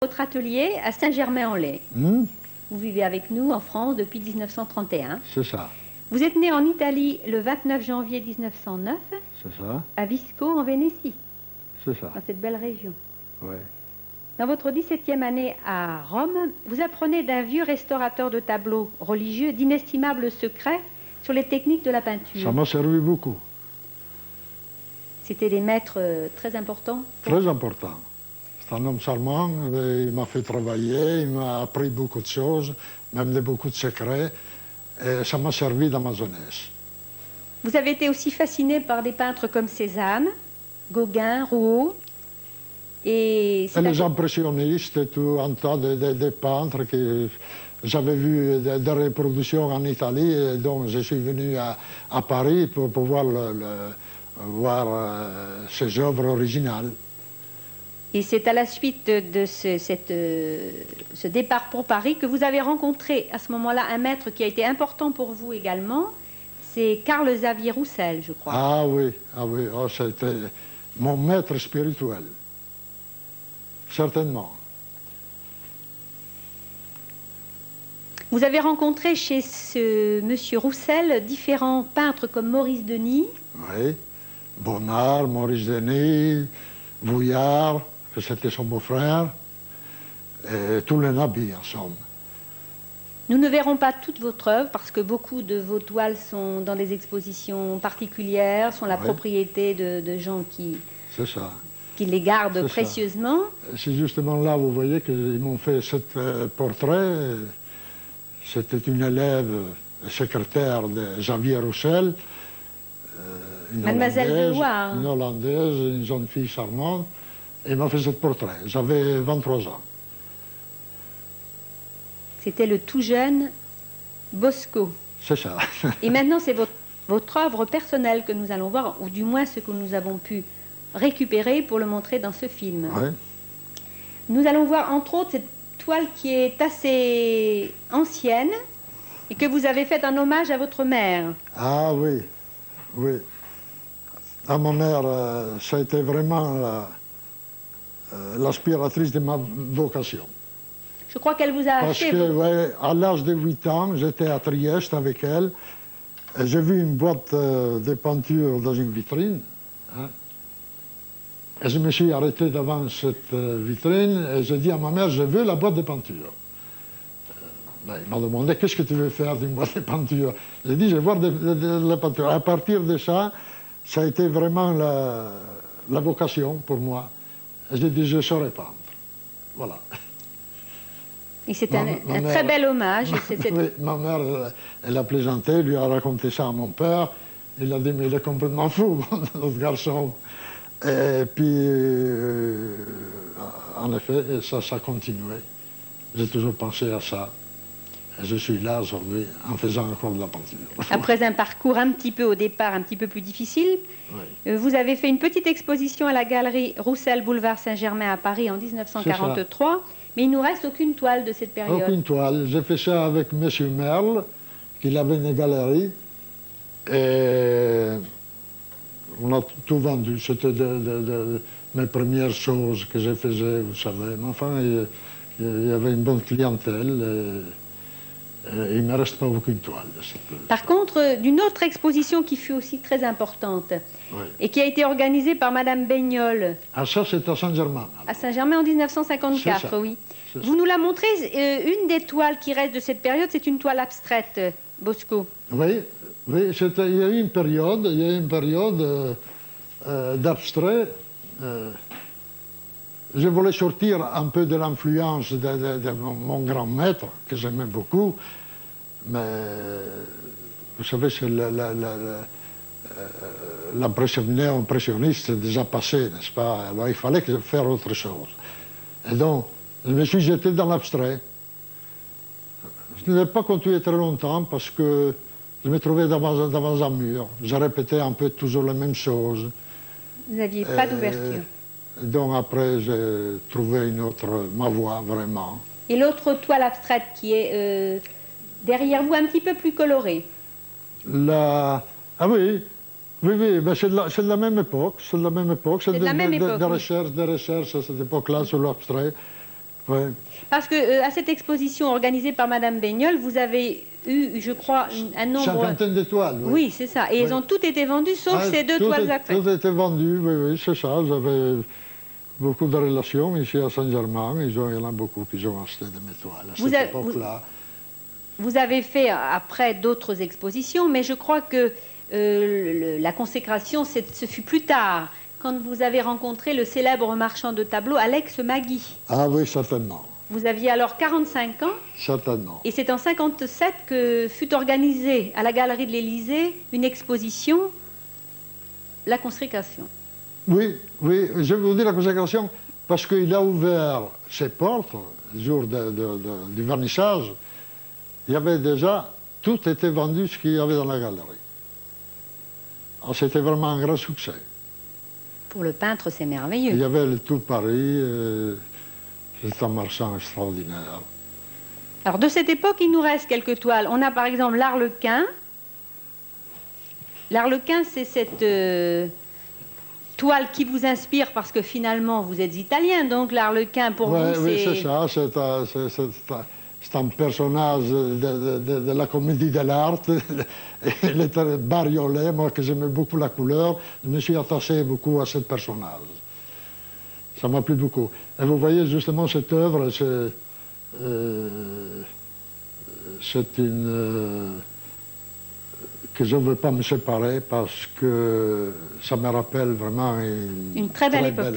Votre atelier à Saint-Germain-en-Laye. Vous vivez avec nous en France depuis 1931. C'est ça. Vous êtes né en Italie le 29 janvier 1909, C'est ça. à Visco, en Vénétie, C'est ça. dans cette belle région. Ouais. Dans votre 17e année à Rome, vous apprenez d'un vieux restaurateur de tableaux religieux d'inestimables secrets sur les techniques de la peinture. Ça m'a servi beaucoup. C'était des maîtres très importants. Très important. C'est un homme charmant, il m'a fait travailler, il m'a appris beaucoup de choses, même beaucoup de secrets, et ça m'a servi dans ma jeunesse. Vous avez été aussi fasciné par des peintres comme Cézanne, Gauguin, Rouault, et les impressionnistes et tout, un tas de peintres que j'avais vu des reproductions en Italie, et donc je suis venu à Paris pour pouvoir voir ces œuvres originales. Et c'est à la suite de ce départ pour Paris que vous avez rencontré à ce moment-là un maître qui a été important pour vous également, c'est Carl Xavier Roussel, je crois. Ah oui, oh, c'était mon maître spirituel, certainement. Vous avez rencontré chez ce monsieur Roussel différents peintres comme Maurice Denis. Oui, Bonnard, Maurice Denis, Vuillard, que c'était son beau-frère, et tous les nabis en somme. Nous ne verrons pas toute votre œuvre parce que beaucoup de vos toiles sont dans des expositions particulières, sont la propriété de gens qui les gardent précieusement. C'est justement là, vous voyez, qu'ils m'ont fait ce portrait. C'était une élève secrétaire de Xavier Roussel, Mademoiselle de Loire. Une Hollandaise, une jeune fille charmante. Et il m'a fait ce portrait. J'avais 23 ans. C'était le tout jeune Bosco. C'est ça. Et maintenant, c'est votre œuvre personnelle que nous allons voir, ou du moins ce que nous avons pu récupérer pour le montrer dans ce film. Ouais. Nous allons voir entre autres cette toile qui est assez ancienne et que vous avez faite en hommage à votre mère. Ah oui, oui. À ma mère, ça a été vraiment l'aspiratrice de ma vocation. Je crois qu'elle vous a acheté... Parce que, ouais, à l'âge de 8 ans, j'étais à Trieste avec elle. J'ai vu une boîte de peinture dans une vitrine. Hein, et je me suis arrêté devant cette vitrine et j'ai dit à ma mère, je veux la boîte de peinture. Ben, il m'a demandé, qu'est-ce que tu veux faire d'une boîte de peinture? J'ai dit, je veux voir de la peinture. À partir de ça, ça a été vraiment la vocation pour moi. J'ai dit, je saurais peindre. Voilà. Et c'est un très bel hommage. Oui, ma mère, elle a plaisanté, elle lui a raconté ça à mon père. Il a dit, mais il est complètement fou, notre garçon. Et puis, en effet, ça a continué. J'ai toujours pensé à ça. Et je suis là aujourd'hui en faisant encore de la peinture. Après un parcours un petit peu, au départ, un petit peu plus difficile, vous avez fait une petite exposition à la galerie Roussel, boulevard Saint-Germain à Paris en 1943. Mais il ne nous reste aucune toile de cette période. Aucune toile. J'ai fait ça avec M. Merle, qui avait une galerie. Et on a tout vendu. C'était mes premières choses que je faisais, vous savez. Mais enfin, il y avait une bonne clientèle. Et il ne me reste pas aucune toile. Par contre, d'une autre exposition qui fut aussi très importante et qui a été organisée par Madame Beignol. Ah, ça, c'est à Saint-Germain. À Saint-Germain en 1954, oui. Vous nous la montrez, une des toiles qui reste de cette période, c'est une toile abstraite, Bosco. Oui, oui, il y a eu une période, d'abstrait. Je voulais sortir un peu de l'influence de mon grand maître, que j'aimais beaucoup, mais vous savez, c'est l'impressionniste est déjà passé, n'est-ce pas? Alors il fallait faire autre chose. Et donc, je me suis jeté dans l'abstrait. Je n'ai pas continué très longtemps parce que je me trouvais devant un mur. Je répétais un peu toujours la même chose. Vous n'aviez pas d'ouverture. Donc après, j'ai trouvé ma voie vraiment. Et l'autre toile abstraite qui est derrière vous, un petit peu plus colorée. Ah oui, ben c'est de la même époque. C'est de la même époque. C'est des recherches à cette époque-là sur l'abstrait. Ouais. Parce que à cette exposition organisée par Madame Beignol, vous avez eu, je crois, un nombre... Cinquantaine d'étoiles, oui. Oui, c'est ça. Et elles ont toutes été vendues, sauf ces deux toiles accès. Tout était vendu, oui, c'est ça. J'avais beaucoup de relations ici à Saint-Germain. Il y en a beaucoup qui ont acheté de mes toiles à cette époque-là. Vous avez fait après d'autres expositions, mais je crois que la consécration, ce fut plus tard, quand vous avez rencontré le célèbre marchand de tableaux, Alex Magui. Ah oui, certainement. Vous aviez alors 45 ans. Certainement. Et c'est en 1957 que fut organisée à la Galerie de l'Élysée une exposition, La Consécration. Oui, oui, je vais vous dire la consécration, parce qu'il a ouvert ses portes, le jour du vernissage, il y avait déjà, tout était vendu ce qu'il y avait dans la galerie. Alors c'était vraiment un grand succès. Pour le peintre, c'est merveilleux. Il y avait tout Paris, c'est un marchand extraordinaire. Alors de cette époque, il nous reste quelques toiles. On a par exemple l'Arlequin. L'Arlequin, c'est cette toile qui vous inspire parce que finalement vous êtes italien, donc l'Arlequin pour vous c'est... Oui, c'est ça, c'est un personnage de la comédie de l'art. Il était bariolé, moi que j'aimais beaucoup la couleur, je me suis attaché beaucoup à ce personnage. Ça m'a plu beaucoup. Et vous voyez justement cette œuvre, c'est une... que je ne veux pas me séparer parce que ça me rappelle vraiment une très belle époque.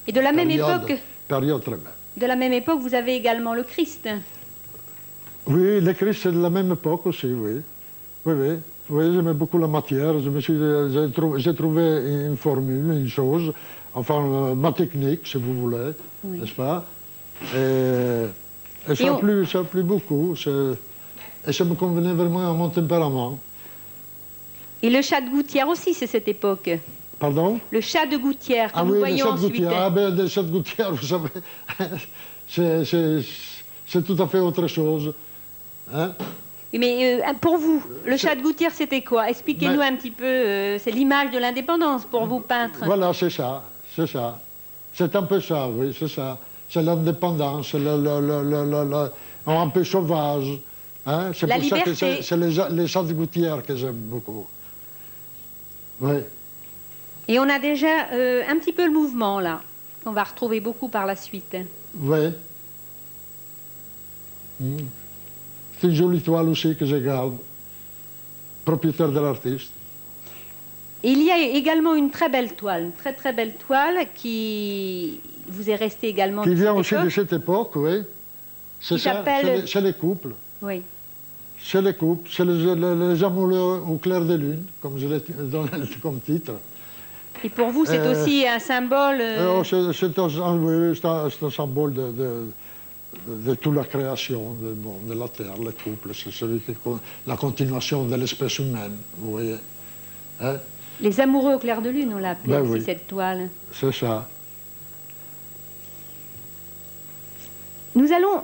Et de la même époque... Période très belle. De la même époque, vous avez également le Christ. Oui, le Christ, c'est de la même époque aussi, oui. Oui, oui. Oui, j'aimais beaucoup la matière. J'ai trouvé une formule, une chose, enfin, ma technique, si vous voulez, oui. N'est-ce pas? Et ça a plu beaucoup. Et ça me convenait vraiment à mon tempérament. Et le chat de Gouttière aussi, c'est cette époque. Pardon? Le chat de Gouttière que nous voyons ensuite. Ah ben, le chat de Gouttière, vous savez, c'est tout à fait autre chose. Hein? Mais pour vous, le chat de Gouttière, c'était quoi? Expliquez-nous un petit peu. C'est l'image de l'indépendance pour vous, peintre. Voilà, c'est ça, c'est ça. C'est un peu ça, oui, c'est ça. C'est l'indépendance, c'est un peu sauvage. Hein? C'est pour liberté. Ça que c'est les chats de Gouttière que j'aime beaucoup. Oui. Et on a déjà un petit peu le mouvement, là, qu'on va retrouver beaucoup par la suite. Oui. C'est une jolie toile aussi que je garde, propriétaire de l'artiste. Il y a également une très belle toile, une très très belle toile qui vous est restée également qui vient aussi de cette époque, oui. C'est ça, c'est les couples. Oui. C'est les couples, c'est les amoureux au clair de lune, comme je l'ai donné comme titre. Et pour vous, c'est aussi un symbole... C'est un symbole de toute la création de la Terre, le couple. C'est la continuation de l'espèce humaine, vous voyez. Hein? Les amoureux au clair de lune, on l'a appelé oui. cette toile. C'est ça. Nous allons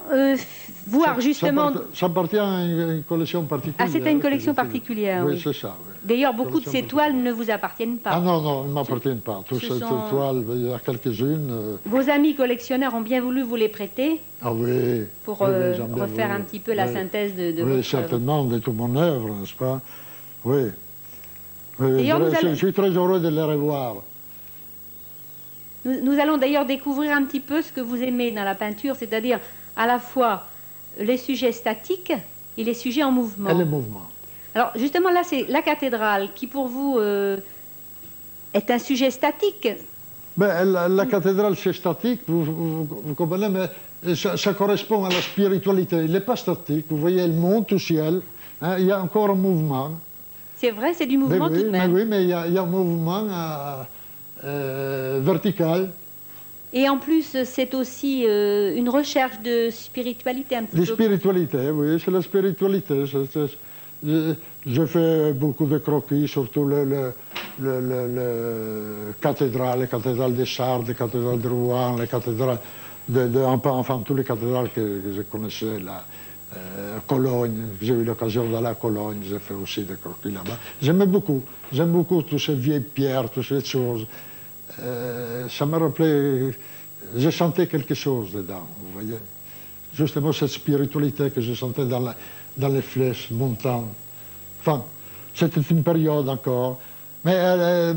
voir justement... Ça appartient à une collection particulière. Ah, c'est à une collection particulière, oui. Oui, c'est ça, oui. D'ailleurs, beaucoup de ces toiles ne vous appartiennent pas. Ah non, non, elles ne m'appartiennent pas. Toutes ces toiles, il y a quelques-unes... Vos amis collectionneurs ont bien voulu vous les prêter? Ah oui. Pour refaire un petit peu la synthèse de votre Oui, certainement, de toute mon œuvre, n'est-ce pas? Oui. Je suis très heureux de les revoir. Nous allons d'ailleurs découvrir un petit peu ce que vous aimez dans la peinture, c'est-à-dire à la fois les sujets statiques et les sujets en mouvement. Et les mouvements. Alors justement là, c'est la cathédrale qui pour vous est un sujet statique. Ben, la cathédrale c'est statique, vous comprenez, mais ça correspond à la spiritualité. Il n'est pas statique, vous voyez, elle monte au ciel, hein, il y a encore un mouvement. C'est vrai, c'est du mouvement tout de même. Mais oui, mais il y a un mouvement... verticale. Et en plus, c'est aussi une recherche de spiritualité un petit peu. De spiritualité, oui, c'est la spiritualité. Je fais beaucoup de croquis, surtout les cathédrales des Chartres, les cathédrales de Rouen, les cathédrales enfin, toutes les cathédrales que je connaissais là. Cologne, j'ai eu l'occasion d'aller à Cologne, j'ai fait aussi des croquis là-bas. J'aime beaucoup toutes ces vieilles pierres, toutes ces choses. Ça m'a rappelé je sentais quelque chose dedans, vous voyez. Justement, cette spiritualité que je sentais dans les flèches montantes. Enfin, c'était une période encore. Mais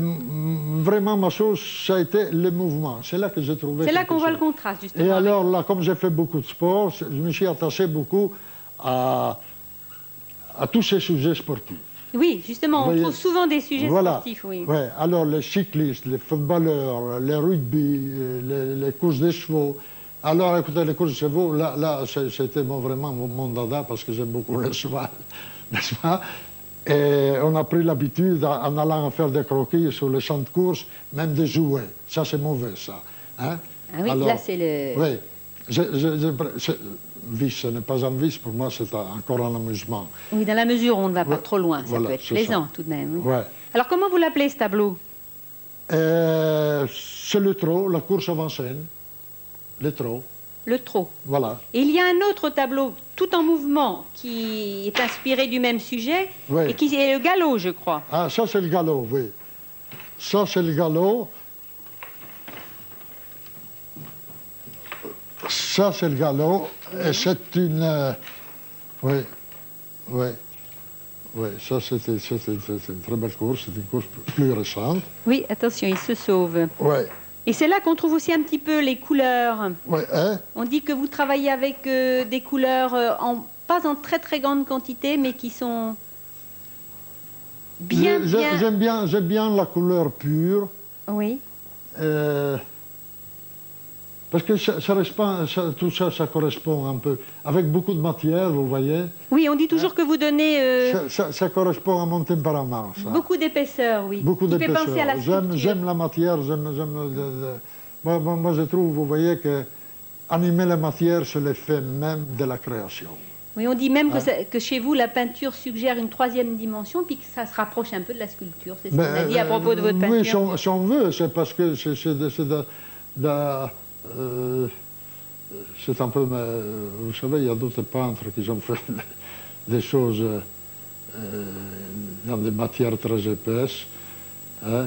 vraiment, ma chose, ça a été le mouvement. C'est là que j'ai trouvé. C'est là qu'on voit le contraste, justement. Et alors, là, comme j'ai fait beaucoup de sport, je me suis attaché beaucoup à tous ces sujets sportifs. Oui, justement, on trouve souvent des sujets sportifs, oui. Ouais. Alors, les cyclistes, les footballeurs, les rugby, les courses de chevaux. Alors, écoutez, les courses de chevaux, là c'était vraiment mon dada parce que j'aime beaucoup le cheval, n'est-ce pas? Et on a pris l'habitude, en allant faire des croquis sur les champs de course, même de jouer. Ça, c'est mauvais, ça. Hein? Ah oui, alors, là, c'est le... Oui. Vice, ce n'est pas un vice, pour moi, c'est encore un amusement. Oui, dans la mesure où on ne va pas trop loin, ça voilà, peut être plaisant, tout de même. Ouais. Alors, comment vous l'appelez, ce tableau? C'est le trot, la course avant-scène. Le trot. Le trot. Voilà. Et il y a un autre tableau, tout en mouvement, qui est inspiré du même sujet, et qui est le galop, je crois. Ah, ça, c'est le galop, oui. Ça, c'est le galop. Ça, c'est le galop. Et c'est une... oui, ça, c'est une très belle course. C'est une course plus récente. Oui, attention, il se sauve. Oui. Et c'est là qu'on trouve aussi un petit peu les couleurs. Oui, hein? On dit que vous travaillez avec des couleurs, pas en très très grande quantité, mais qui sont bien... J'aime bien la couleur pure. Oui. Parce que tout ça, ça correspond un peu. Avec beaucoup de matière, vous voyez. Oui, on dit toujours que vous donnez... Ça correspond à mon tempérament, ça. Beaucoup d'épaisseur, oui. Beaucoup d'épaisseur. Qui fait penser à la sculpture. J'aime la matière, moi, je trouve, vous voyez, que animer la matière, c'est l'effet même de la création. Oui, on dit même que chez vous, la peinture suggère une troisième dimension, puis que ça se rapproche un peu de la sculpture. C'est ce qu'on a dit à propos de votre peinture. Oui, si on veut, c'est parce que c'est un peu... Vous savez, il y a d'autres peintres qui ont fait des choses dans des matières très épaisses, hein,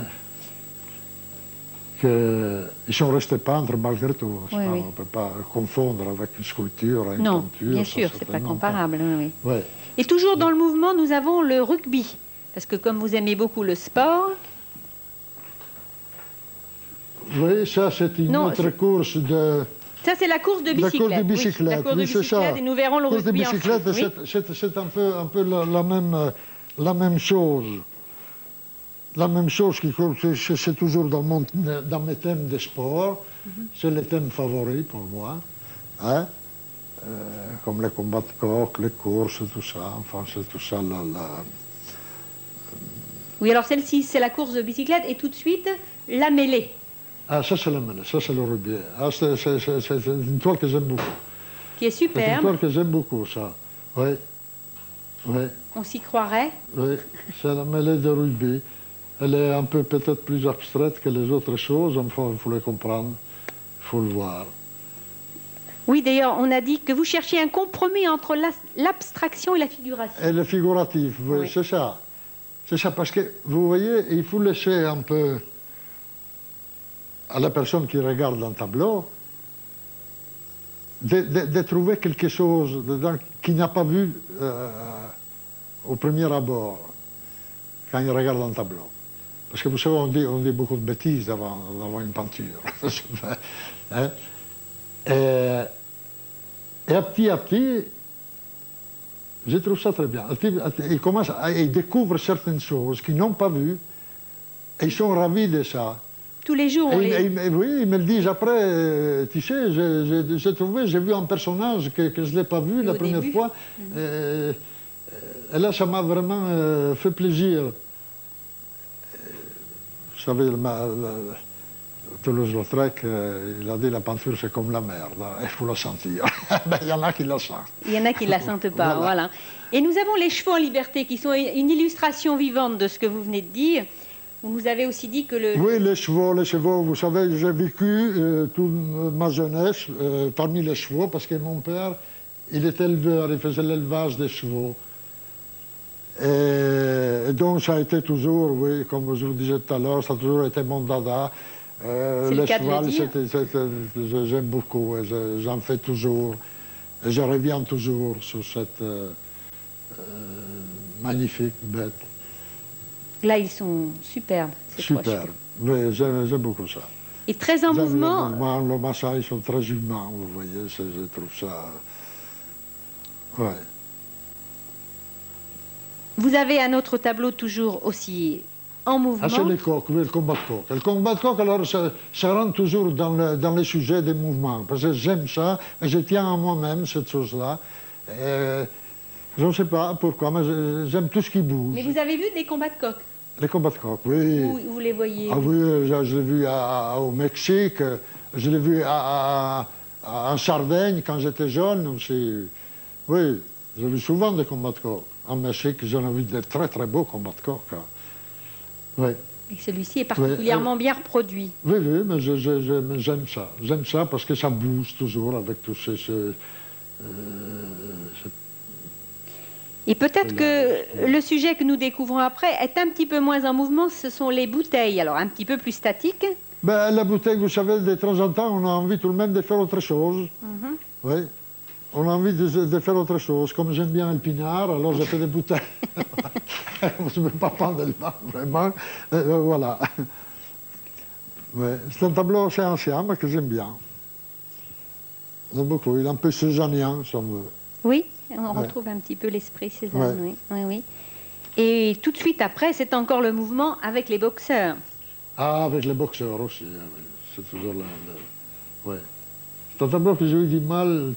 ils sont restés peintres malgré tout. Oui, On oui. ne peut pas confondre avec une sculpture, une non, peinture. bien sûr, c'est pas comparable. Oui. Ouais. Et toujours dans le mouvement, nous avons le rugby. Parce que comme vous aimez beaucoup le sport... Oui, ça c'est une autre course de... Ça c'est la course de bicyclette. La course de bicyclette, oui, la course de bicyclette, et nous verrons le rugby ensuite. La course de bicyclette, c'est un peu la même chose. La même chose, c'est toujours dans mes thèmes de sport. C'est le thème favori pour moi. Hein? Comme les combats de coq, les courses, tout ça. Enfin, c'est tout ça. Oui, alors celle-ci, c'est la course de bicyclette, et tout de suite, la mêlée. Ah, ça c'est la mêlée, ça c'est le rugby. Ah, c'est une toile que j'aime beaucoup. Qui est superbe. C'est une toile que j'aime beaucoup, ça. Oui. Oui. On s'y croirait. Oui, c'est la mêlée de rugby. Elle est un peu peut-être plus abstraite que les autres choses, enfin, il faut le comprendre, il faut le voir. Oui, d'ailleurs, on a dit que vous cherchiez un compromis entre l'abstraction et la figuration. Et le figuratif, oui. C'est ça. C'est ça, parce que, vous voyez, il faut laisser un peu à la personne qui regarde un tableau de trouver quelque chose dedans qu'il n'a pas vu au premier abord, quand il regarde un tableau. Parce que vous savez, on dit beaucoup de bêtises devant une peinture. Hein? Et à petit, je trouve ça très bien. Ils découvrent certaines choses qu'ils n'ont pas vues, et ils sont ravis de ça. Tous les jours, oui, ils me le disent après, tu sais, j'ai vu un personnage que je ne l'ai pas vu la première fois, et là, ça m'a vraiment fait plaisir. Vous savez, Toulouse-Lautrec, il a dit la peinture c'est comme la mer, il faut la sentir. Il y en a qui la sentent. Il y en a qui ne la sentent pas, voilà. Et nous avons les chevaux en liberté qui sont une illustration vivante de ce que vous venez de dire. Vous nous avez aussi dit que Oui, les chevaux, vous savez, j'ai vécu toute ma jeunesse parmi les chevaux parce que mon père, il était éleveur, il faisait l'élevage des chevaux. Et donc ça a été toujours, oui, comme je vous disais tout à l'heure, ça a toujours été mon dada. C'est le Le cas de le cheval, dire. j'aime beaucoup, j'en fais toujours. Et je reviens toujours sur cette magnifique bête. Là, ils sont superbes, ces trois Super. chevaux. Oui, j'aime beaucoup ça. Et très en J'aime mouvement. le machin, ils sont très humains, vous voyez, je trouve ça... Ouais. Vous avez un autre tableau toujours aussi en Ah, c'est mouvement. les coqs, oui, le combat de coq. Le combat de coq, alors, ça rentre toujours dans le sujet des mouvements, parce que j'aime ça, et je tiens à moi-même cette chose-là. Je ne sais pas pourquoi, mais j'aime tout ce qui bouge. Mais vous avez vu des combats de coqs? Les combats de coq, oui. Où vous les voyez? Ah oui, je l'ai vu au Mexique, je l'ai vu en Sardaigne quand j'étais jeune aussi. Oui, j'ai vu souvent des combats de coq. En Mexique, j'en ai vu de très très beaux combats de coq. Oui. Et celui-ci est particulièrement bien reproduit. Oui, oui, mais j'aime ça. J'aime ça parce que ça bouge toujours avec tous ces Et peut-être que le sujet que nous découvrons après est un petit peu moins en mouvement, ce sont les bouteilles, alors un petit peu plus statiques. Ben, la bouteille, vous savez, de temps en temps, on a envie tout de même de faire autre chose. Oui. On a envie de faire autre chose. Comme j'aime bien le pinard, alors je fais des bouteilles. Je ne veux pas prendre le mal, vraiment. Voilà. Ouais. C'est un tableau assez ancien, mais que j'aime bien. J'aime beaucoup. Il est un peu cézannien, si on veut. Oui, on retrouve un petit peu l'esprit Cézanne, oui, oui, oui. Et tout de suite après, c'est encore le mouvement avec les boxeurs. Ah, avec les boxeurs aussi, oui. C'est toujours là. Oui. C'est un tableau que j'ai eu du mal,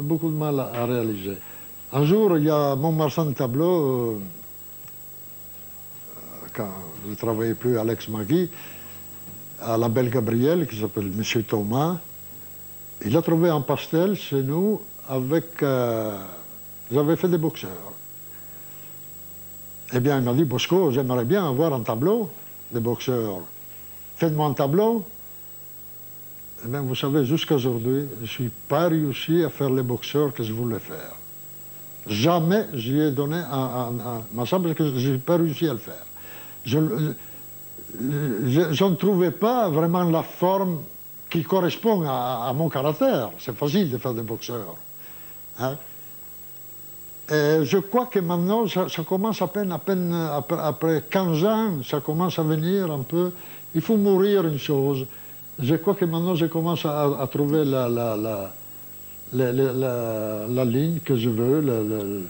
beaucoup de mal à réaliser. Un jour, il y a mon marchand de tableaux, quand je ne travaillais plus à Alex-Magui, à la Belle Gabrielle, qui s'appelle M. Thomas, il a trouvé un pastel chez nous avec... j'avais fait des boxeurs. Eh bien, il m'a dit, Bosco, j'aimerais bien avoir un tableau de boxeurs. Faites-moi un tableau. Eh bien, vous savez, jusqu'à aujourd'hui, je n'ai pas réussi à faire les boxeurs que je voulais faire. Jamais je lui ai donné ma chambre que je n'ai pas réussi à le faire. Je ne trouvais pas vraiment la forme qui correspond à mon caractère. C'est facile de faire des boxeurs. Hein? Et je crois que maintenant, ça commence à peine après 15 ans, ça commence à venir un peu. Il faut mourir une chose. Je crois que maintenant, je commence à trouver la ligne que je veux,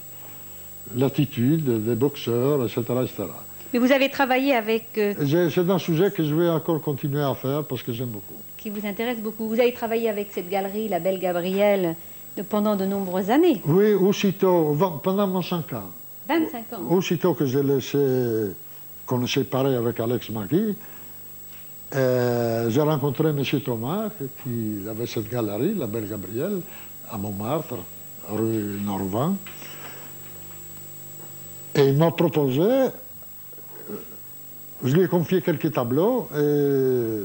l'attitude des boxeurs, etc., etc. Mais vous avez travaillé avec... C'est un sujet que je vais encore continuer à faire parce que j'aime beaucoup. Qui vous intéresse beaucoup. Vous avez travaillé avec cette galerie, la Belle Gabrielle, pendant de nombreuses années. Oui, aussitôt, pendant 25 ans. 25 ans. Aussitôt que j'ai laissé, qu'on s'est séparé avec Alex Magui, j'ai rencontré M. Thomas, qui avait cette galerie, la Belle Gabrielle, à Montmartre, rue Norvin. Et il m'a proposé, je lui ai confié quelques tableaux, et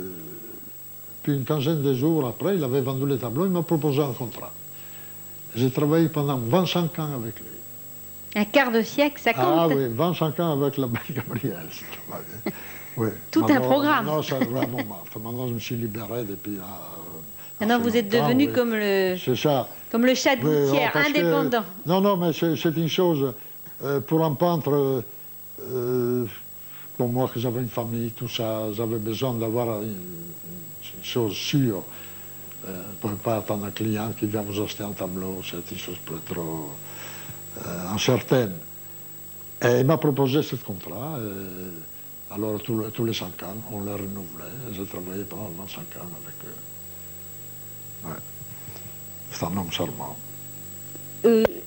puis une quinzaine de jours après, il avait vendu les tableaux, il m'a proposé un contrat. J'ai travaillé pendant 25 ans avec lui. Un quart de siècle, ça compte. Ah oui, 25 ans avec la Belle Gabrielle. Oui. Tout un programme. Non, c'est vraiment marre. Maintenant, je me suis libéré depuis... Maintenant, vous êtes devenu comme le chat de gouttière, indépendant. Non, non, mais c'est une chose, pour un peintre, pour moi, que j'avais une famille, tout ça, j'avais besoin d'avoir une chose sûre. Vous ne pouvez pas attendre un client qui vient vous acheter un tableau, c'est une chose plus trop incertaine. Et il m'a proposé ce contrat. Alors, tous les 5 ans, on l'a renouvelé. J'ai travaillé pendant 25 ans avec eux. Ouais. C'est un homme charmant.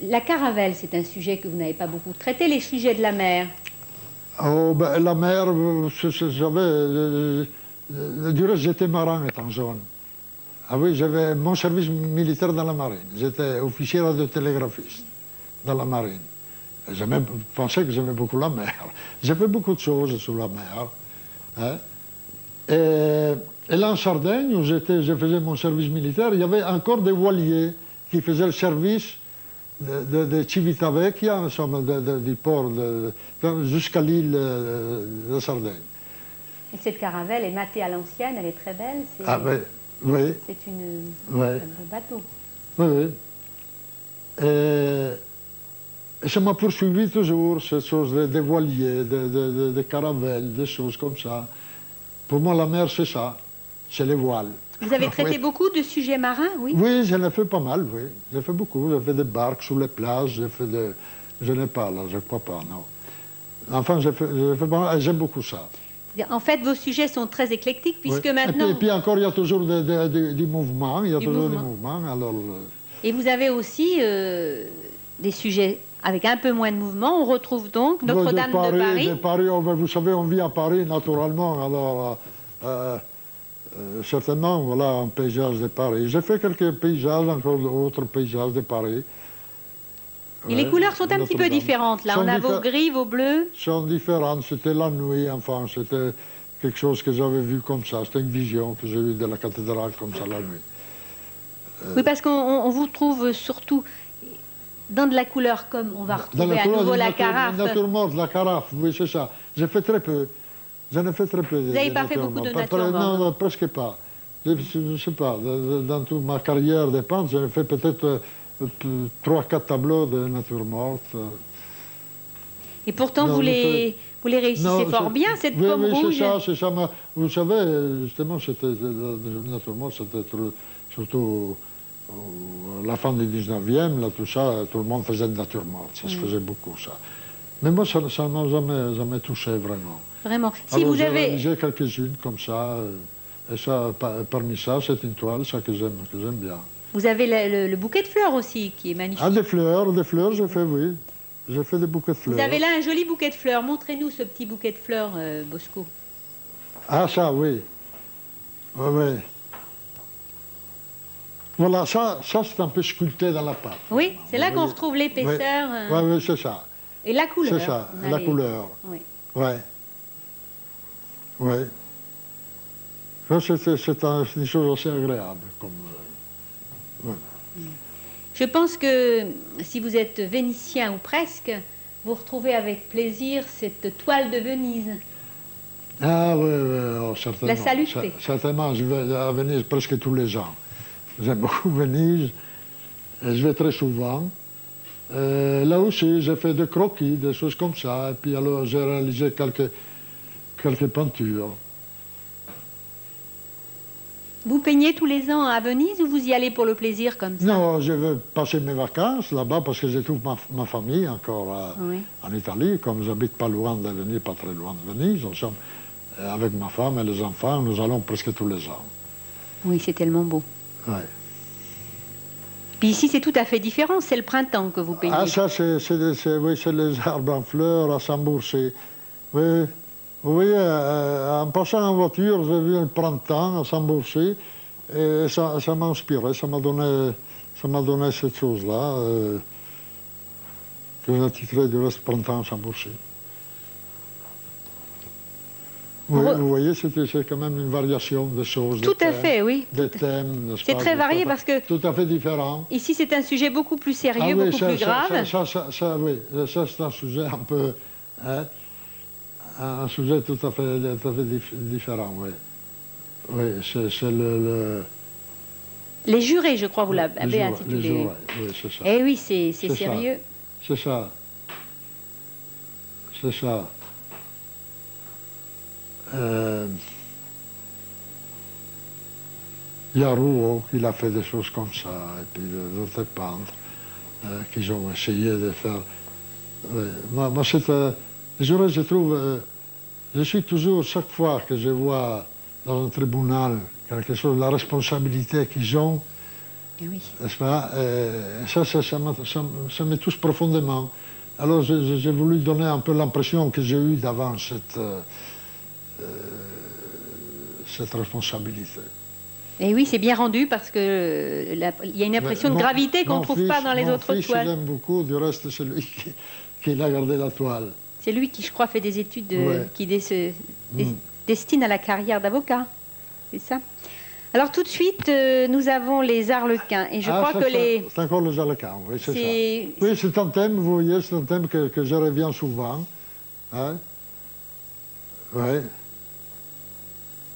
La caravelle, c'est un sujet que vous n'avez pas beaucoup traité, les sujets de la mer. Oh, ben, la mer, du reste, j'étais marin étant jeune. Ah oui, j'avais mon service militaire dans la marine. J'étais officier radiotélégraphiste dans la marine. Je pensais que j'aimais beaucoup la mer. J'ai fait beaucoup de choses sur la mer. Hein. Et là, en Sardaigne, où je faisais mon service militaire, il y avait encore des voiliers qui faisaient le service de Civitavecchia, du port jusqu'à l'île de Sardaigne. Et cette caravelle est matée à l'ancienne, elle est très belle. Ah oui, oui. C'est Ouais. un beau bateau. Oui, oui. Et ça m'a poursuivi toujours, cette chose des voiliers, des caravelles, des choses comme ça. Pour moi, la mer, c'est ça, c'est les voiles. Vous avez traité Oui. beaucoup de sujets marins, oui? Oui, j'en ai fait pas mal, oui. J'ai fait beaucoup. J'ai fait des barques sur les plages, j'ai fait des... Je n'ai pas, là, je crois pas, non. Enfin, j'ai fait pas mal, j'aime beaucoup ça. En fait, vos sujets sont très éclectiques, puisque Oui. maintenant... Et puis encore, il y a toujours du mouvement, il y a Du toujours mouvement. du mouvement, alors... Et vous avez aussi des sujets avec un peu moins de mouvement. On retrouve donc Notre-Dame de Paris. De Paris, vous savez, on vit à Paris naturellement, alors certainement, voilà un paysage de Paris. J'ai fait quelques paysages, encore d'autres paysages de Paris. Et les couleurs sont un petit peu différentes, là. On a vos gris, vos bleus. Sont différentes, c'était la nuit, enfin, c'était quelque chose que j'avais vu comme ça, c'était une vision que j'ai eue de la cathédrale comme ça la nuit. Oui, parce qu'on vous trouve surtout dans de la couleur, comme on va retrouver à nouveau la carafe. Nature morte, la carafe, oui, c'est ça. J'ai fait très peu. J'en ai fait très peu. Vous n'avez pas fait beaucoup de nature morte? Non, presque pas. Je ne sais pas, dans toute ma carrière de peintre, j'ai fait peut-être 3-4 tableaux de nature morte. Et pourtant, vous les réussissez fort bien, cette pomme rouge. Oui, c'est ça. Mais, vous savez, justement, la nature morte, c'était surtout à la fin du 19e, là, tout ça, tout le monde faisait de nature morte. Ça se faisait beaucoup, ça. Mais moi, ça ne m'a jamais touché, vraiment. Vraiment. Si Alors, vous avez... j'ai quelques-unes comme ça, et ça, parmi ça, c'est une toile, ça que j'aime bien. Vous avez le bouquet de fleurs aussi, qui est magnifique. Ah, des fleurs, j'ai fait, oui. J'ai fait des bouquets de fleurs. Vous avez là un joli bouquet de fleurs. Montrez-nous ce petit bouquet de fleurs, Bosco. Ah, ça, oui. Oui, oui. Voilà, ça c'est un peu sculpté dans la pâte. Oui, c'est là qu'on retrouve l'épaisseur. Oui, oui, c'est ça. Et la couleur. C'est ça, la couleur. Oui. Oui. Oui. C'est une chose assez agréable. Ouais. Je pense que si vous êtes vénitien ou presque, vous retrouvez avec plaisir cette toile de Venise. Ah oui, oui, oh, certainement. La Salute. Certainement, je vais à Venise presque tous les ans. J'aime beaucoup Venise, et je vais très souvent. Là aussi, j'ai fait des croquis, des choses comme ça, et puis alors j'ai réalisé quelques peintures. Vous peignez tous les ans à Venise ou vous y allez pour le plaisir comme ça? Non, je veux passer mes vacances là-bas parce que j'ai toute ma famille encore en Italie. Comme j'habite pas loin de Venise, pas très loin de Venise, nous sommes, avec ma femme et les enfants, nous allons presque tous les ans. Oui, c'est tellement beau. Ouais. Puis ici, c'est tout à fait différent, c'est le printemps que vous peignez. Ah, ça, c'est les arbres en fleurs à Sambourcé. Oui, vous voyez, en passant en voiture, j'ai vu le printemps à Sambourcé, et ça m'a inspiré, ça m'a donné cette chose-là, que j'ai titré du reste Printemps à Sambourcé. Oui, vous voyez, c'est quand même une variation de choses. Tout à fait, oui. Des thèmes, c'est très varié parce que... Tout à fait différent. Ici, c'est un sujet beaucoup plus sérieux, beaucoup plus grave. Oui, ça c'est un sujet un peu... Hein, un sujet tout à fait différent, oui. Oui, c'est Les jurés, je crois, vous l'avez intitulé. Les jurés, oui, c'est ça. Eh oui, c'est sérieux. C'est ça. C'est ça. Il y a Rouault qui a fait des choses comme ça, et puis d'autres peintres qui ont essayé de faire... Moi, je trouve... je suis toujours, chaque fois que je vois dans un tribunal quelque chose, la responsabilité qu'ils ont, oui. n'est-ce pas, ça me touche profondément. Alors j'ai voulu donner un peu l'impression que j'ai eue d'avant cette responsabilité. Et oui, c'est bien rendu parce qu'il y a une impression de gravité qu'on ne trouve pas dans les autres toiles. Mon fils l'aime beaucoup, du reste c'est lui qui a gardé la toile. C'est lui qui, je crois, fait des études qui destinent à la carrière d'avocat. C'est ça. Alors tout de suite, nous avons les arlequins. Et je crois que les... C'est encore les arlequins, oui, c'est ça. Oui, c'est un thème, vous voyez, c'est un thème que je reviens souvent. Hein? Oui.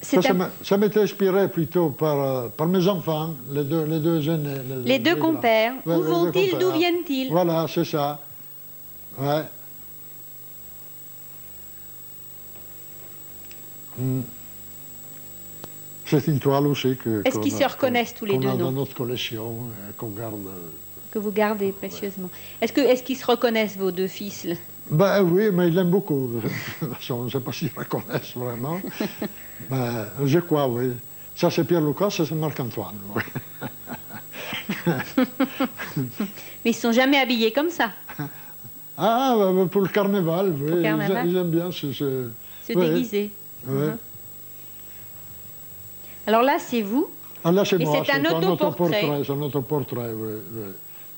Ça m'était inspiré plutôt par mes enfants, les deux aînés. Les deux compères. Ouais, Où vont-ils? D'où viennent-ils? Voilà, c'est ça. Ouais. C'est une toile aussi Est-ce qu'ils se reconnaissent tous les deux, qu'on a non? dans notre collection, qu'on garde. Que vous gardez précieusement. Est-ce qu'ils se reconnaissent, vos deux fils? Ben oui, mais ils l'aiment beaucoup. De toute façon, je ne sais pas s'ils reconnaissent vraiment. Mais je crois, oui. Ça, c'est Pierre Lucas, ça, c'est Marc-Antoine. Oui. Mais ils ne sont jamais habillés comme ça. Ah, pour le carnaval, oui. Pour le carnaval. Ils aiment bien Se oui. déguiser. Oui. Alors là, c'est vous. Ah, là, c'est Et moi. c'est un autoportrait. C'est un autoportrait, oui. Oui.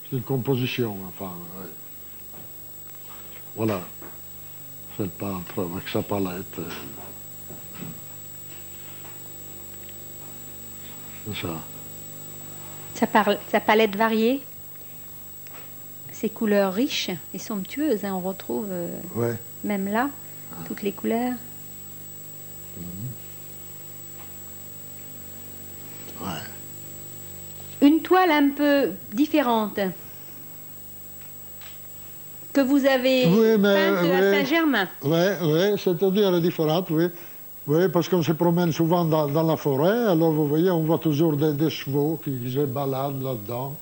C'est une composition, enfin. Oui. Voilà. C'est le peintre avec sa palette. C'est ça. Sa palette variée. Ses couleurs riches et somptueuses. Hein, on retrouve Ouais. même là toutes les couleurs. Ouais. Une toile un peu différente que vous avez peinte à Saint-Germain. Oui, c'est-à-dire différente, oui. Oui, parce qu'on se promène souvent dans la forêt, alors vous voyez, on voit toujours des chevaux qui se baladent là-dedans.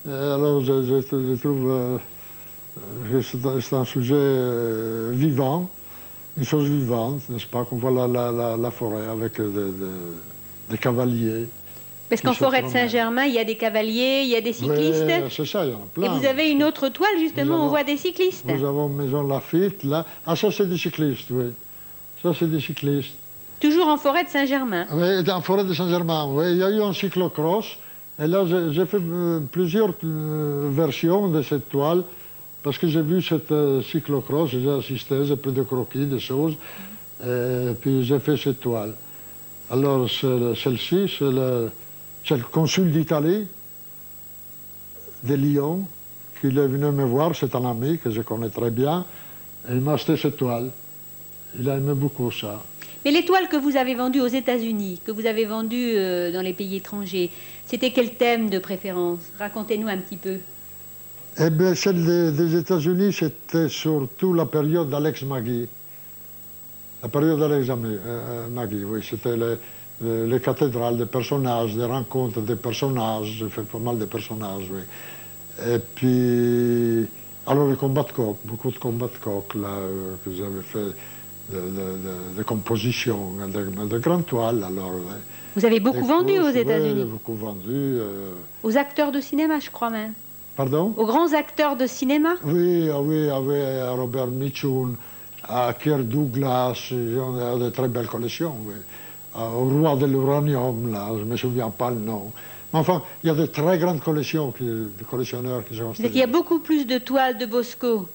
Alors je trouve que c'est un sujet vivant, une chose vivante, n'est-ce pas, qu'on voit la forêt avec des cavaliers. Parce qu'en forêt de Saint-Germain, il y a des cavaliers, il y a des cyclistes. Oui, c'est ça, il y en a plein. Et vous avez une autre toile, justement, où on voit des cyclistes. Nous avons Maison Lafitte, là. Ah, ça, c'est des cyclistes, oui. Ça, c'est des cyclistes. Toujours en forêt de Saint-Germain. Oui, en forêt de Saint-Germain, oui. Il y a eu un cyclocross. Et là, j'ai fait plusieurs versions de cette toile, parce que j'ai vu cette cyclocross, j'ai assisté, j'ai pris des croquis, des choses, et puis j'ai fait cette toile. Alors, celle-ci, c'est le consul d'Italie, de Lyon, qui est venu me voir, c'est un ami que je connais très bien, et il m'a acheté cette toile. Il a aimé beaucoup ça. Mais les toiles que vous avez vendues aux États-Unis, que vous avez vendues dans les pays étrangers, c'était quel thème de préférence? Racontez-nous un petit peu. Eh bien, celle des États-Unis, c'était surtout la période d'Alex Maggie. La période d'Alex Maggie, oui. C'était les cathédrales des personnages, des rencontres des personnages. J'ai fait pas mal de personnages, oui. Et puis, alors les combats de coq, beaucoup de combats de coq, là, que j'avais fait, de compositions, de grandes toiles, alors. Vous avez beaucoup vendu aux États-Unis? Oui, beaucoup vendu. Aux acteurs de cinéma, je crois même. Pardon? Aux grands acteurs de cinéma? Oui, oui, à Robert Mitchum, à Kirk Douglas, ils ont de très belles collections, oui. Au roi de l'uranium, là, je ne me souviens pas le nom. Mais enfin, il y a de très grandes collections, de collectionneurs qui sont installés. Il y a beaucoup plus de toiles de Bosco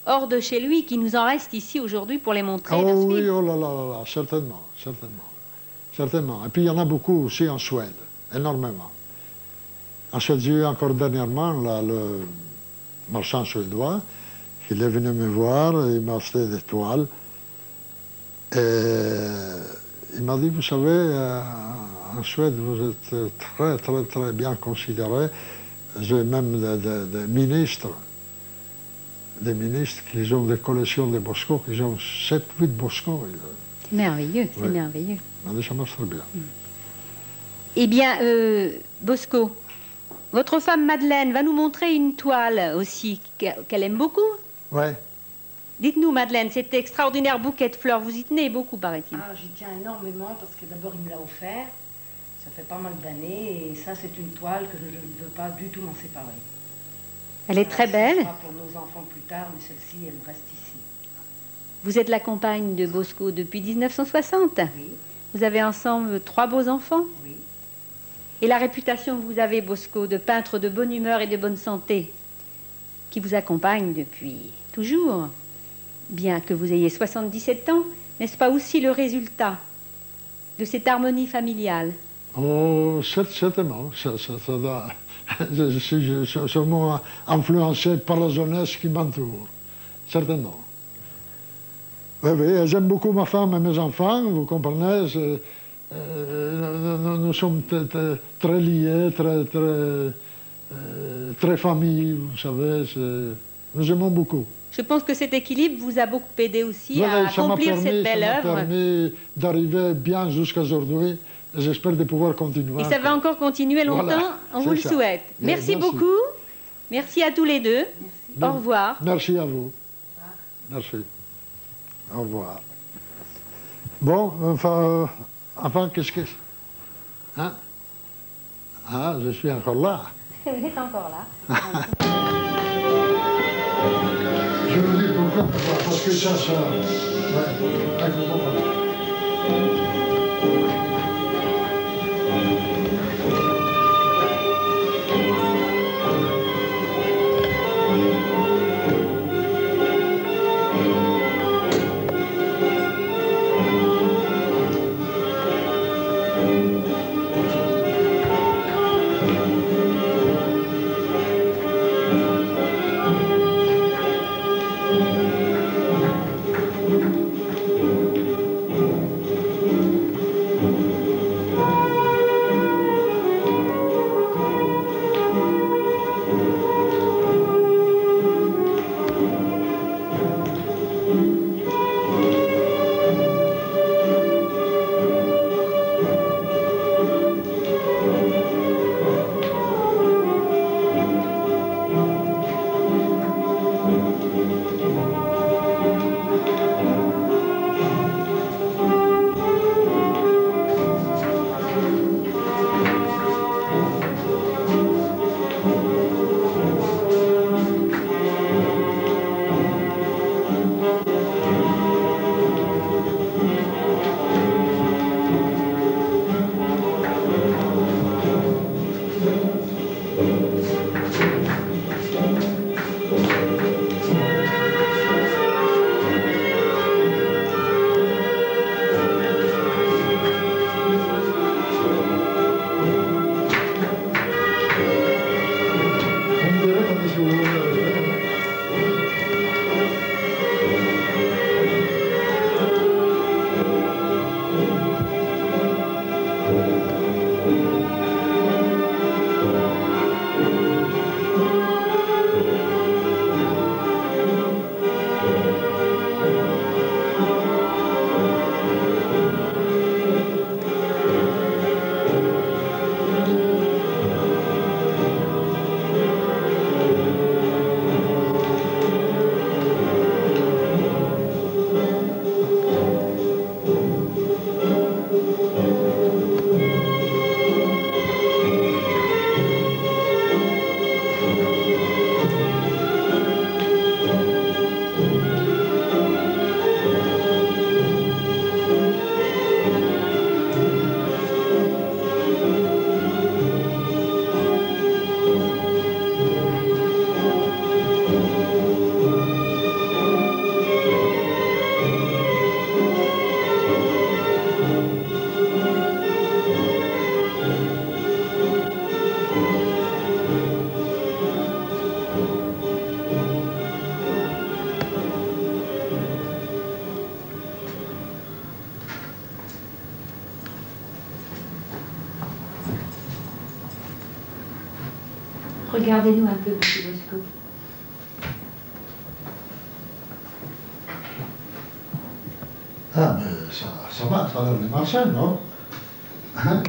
hors de chez lui qui nous en restent ici aujourd'hui pour les montrer. Oh oui, oh là là, certainement, certainement. Certainement. Et puis il y en a beaucoup aussi en Suède, énormément. En Suède, j'ai eu encore dernièrement là, le marchand suédois qui est venu me voir, il m'a acheté des toiles. Et il m'a dit, vous savez, en Suède, vous êtes très, très, très bien considéré. J'ai même des ministres qui ont des collections de Bosco, qui ont 7-8 Bosco. C'est merveilleux, c'est merveilleux. Il m'a dit, ça marche très bien. Eh bien, Bosco, votre femme Madeleine va nous montrer une toile aussi qu'elle aime beaucoup. Oui. Dites-nous, Madeleine, cet extraordinaire bouquet de fleurs, vous y tenez beaucoup, paraît-il. Ah, j'y tiens énormément parce que d'abord, il me l'a offert. Ça fait pas mal d'années et ça, c'est une toile que je ne veux pas du tout m'en séparer. Elle est très belle. Ce sera pour nos enfants plus tard, mais celle-ci, elle reste ici. Vous êtes la compagne de Bosco depuis 1960. Oui. Vous avez ensemble 3 beaux enfants. Oui. Et la réputation que vous avez, Bosco, de peintre de bonne humeur et de bonne santé, qui vous accompagne depuis toujours, bien que vous ayez 77 ans, n'est-ce pas aussi le résultat de cette harmonie familiale? Oh, certainement. Je suis sûrement influencé par la jeunesse qui m'entoure. Certainement. Oui, oui, j'aime beaucoup ma femme et mes enfants, vous comprenez. nous sommes très liés, très famille, vous savez. Nous aimons beaucoup. Je pense que cet équilibre vous a beaucoup aidé aussi Voilà, à accomplir cette belle ça m'a œuvre. permis d'arriver bien jusqu'à aujourd'hui. J'espère de pouvoir continuer. Et ça va encore continuer longtemps, Voilà, on vous le c'est ça. souhaite. Bien, Merci merci. beaucoup. Merci à tous les deux. Au revoir. Merci à vous. Merci. Au revoir. Bon, enfin qu'est-ce que... Hein? Ah, je suis encore là. Vous êtes encore là. Je vous dis pourquoi, parce que ça... Ouais, avec vous comprenez. Regardez-nous un peu, monsieur Bosco. Ah, mais ça va, ça a l'air de marcher, non? Hein?